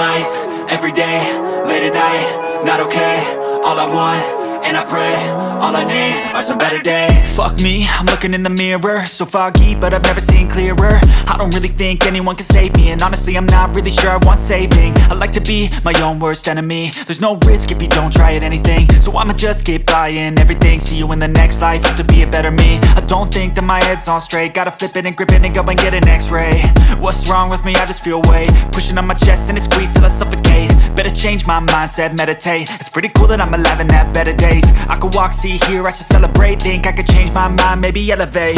life, everyday, late at night, not okay. All I want, and I pray, all I need are some better days. Fuck me, I'm looking in the mirror, so foggy, but I've never seen clearer. I don't really think anyone can save me, and honestly I'm not really sure I want saving. I like to be my own worst enemy. There's no risk if you don't try at anything, so I'ma just keep buying everything. See you in the next life, have to be a better me. I don't think that my head's on straight, gotta flip it and grip it and go and get an x-ray. What's wrong with me? I just feel weight pushing on my chest and it squeezes till I suffocate. Better change my mindset, meditate. It's pretty cool that I'm alive and have better days. I could walk, see, hear, I should celebrate. Think I could change my mind, maybe elevate.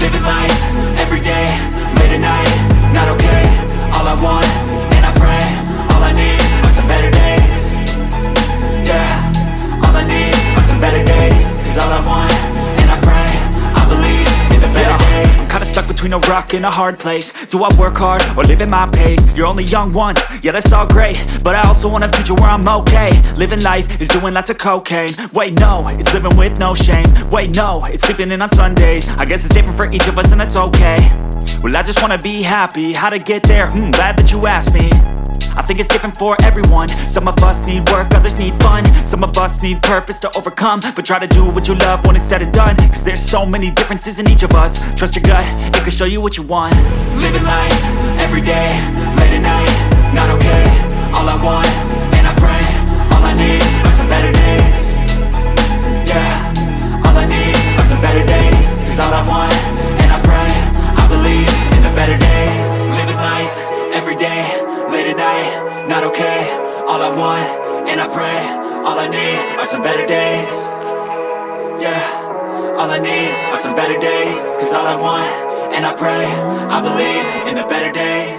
Living life, everyday, late at night, not okay. All I want, and I pray, all I need are some better days. Yeah, all I need are some better days. Cause all I want, and I pray, I believe in the better days. I'm kinda stuck between a rock and a hard place. Do I work hard or live at my pace? You're only young once, yeah that's all great, but I also want a future where I'm okay. Living life is doing lots of cocaine. Wait no, it's living with no shame. Wait no, it's sleeping in on Sundays. I guess it's different for each of us and that's okay. Well I just wanna be happy, how to get there? Glad that you asked me. I think it's different for everyone. Some of us need work, others need fun. Some of us need purpose to overcome. But try to do what you love when it's said and done, cause there's so many differences in each of us. Trust your gut, it can show you what you want. Living life, everyday, late at night, not okay. All I want, and I pray, all I need are some better days. Yeah, all I need are some better days. Cause all I want, and I pray, I believe in the better days. Living life, everyday, late at night, not okay. All I want, and I pray, all I need are some better days. Yeah, all I need are some better days. Cause all I want, and I pray, I believe in the better days.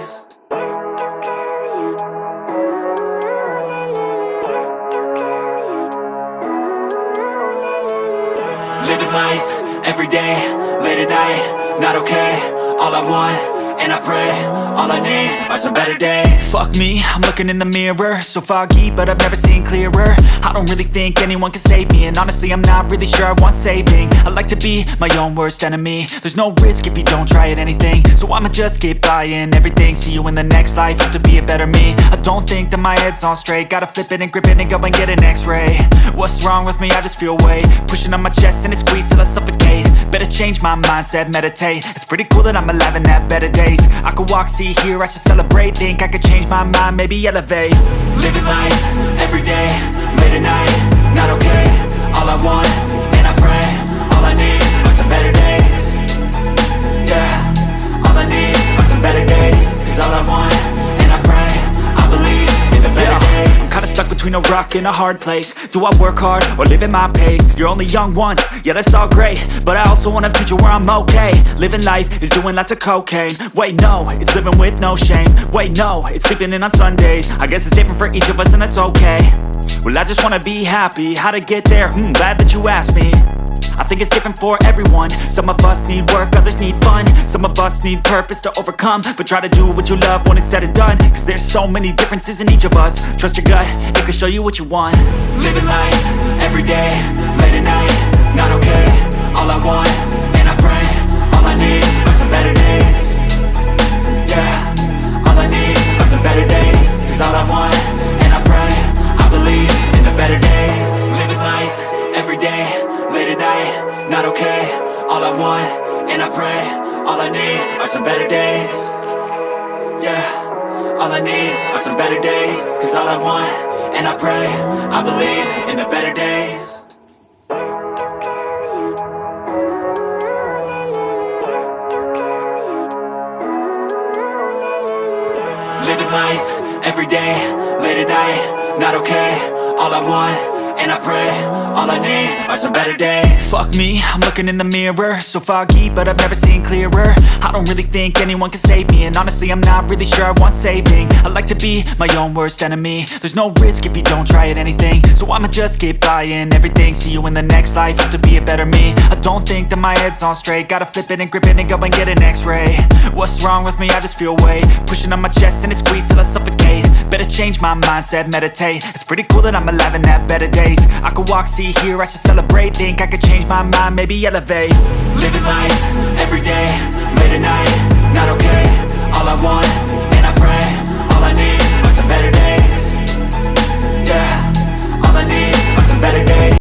Living life, everyday, late at night, not okay. All I want, and I pray, all I need are some better days. Fuck me, I'm looking in the mirror, so foggy, but I've never seen clearer. I don't really think anyone can save me, and honestly I'm not really sure I want saving. I like to be my own worst enemy. There's no risk if you don't try at anything, so I'ma just keep buying everything. See you in the next life, have to be a better me. I don't think that my head's on straight, gotta flip it and grip it and go and get an x-ray. What's wrong with me? I just feel weight pushing on my chest and it squeezes till I suffocate. Better change my mindset, meditate. It's pretty cool that I'm alive and have better days. I could walk, see, hear, I should celebrate. Think I could change my mind, maybe elevate. Living life, everyday, late at night, not okay. All I want, and I pray, all I need are some better days. Yeah, all I need are some better days. Cause all I want, and I pray, I believe in the better days. I'm kinda stuck between a rock and a hard place. Do I work hard or live at my pace? You're only young once, yeah that's all great, but I also want a future where I'm okay. Living life is doing lots of cocaine. Wait no, it's living with no shame. Wait no, it's sleeping in on Sundays. I guess it's different for each of us and that's okay. Well I just wanna be happy, how to get there? Glad that you asked me. I think it's different for everyone. Some of us need work, others need fun. Some of us need purpose to overcome. But try to do what you love when it's said and done, cause there's so many differences in each of us. Trust your gut, it can show you what you want. Living life, everyday, late at night, not okay. All I want, and I pray, all I need are some better days. Yeah, all I need are some better days. Cause all I want, and I pray, I believe in the better days. Living life, everyday, late at night, not okay. All I want, and I pray, all I need are some better days. Yeah, all I need are some better days. Cause all I want, and I pray, I believe in the better days. Living life, everyday, late at night, not okay. All I want, and I pray, all I need are some better days. Fuck me, I'm looking in the mirror, so foggy, but I've never seen clearer. I don't really think anyone can save me, and honestly I'm not really sure I want saving. I like to be my own worst enemy. There's no risk if you don't try at anything, so I'ma just keep buying everything. See you in the next life, have to be a better me. I don't think that my head's on straight, gotta flip it and grip it and go and get an x-ray. What's wrong with me? I just feel weight pushing on my chest and it squeezes till I suffocate. Better change my mindset, meditate. It's pretty cool that I'm alive and have better days. I could walk, see, hear, I should celebrate. Think I could change my mind, maybe elevate. Living life, every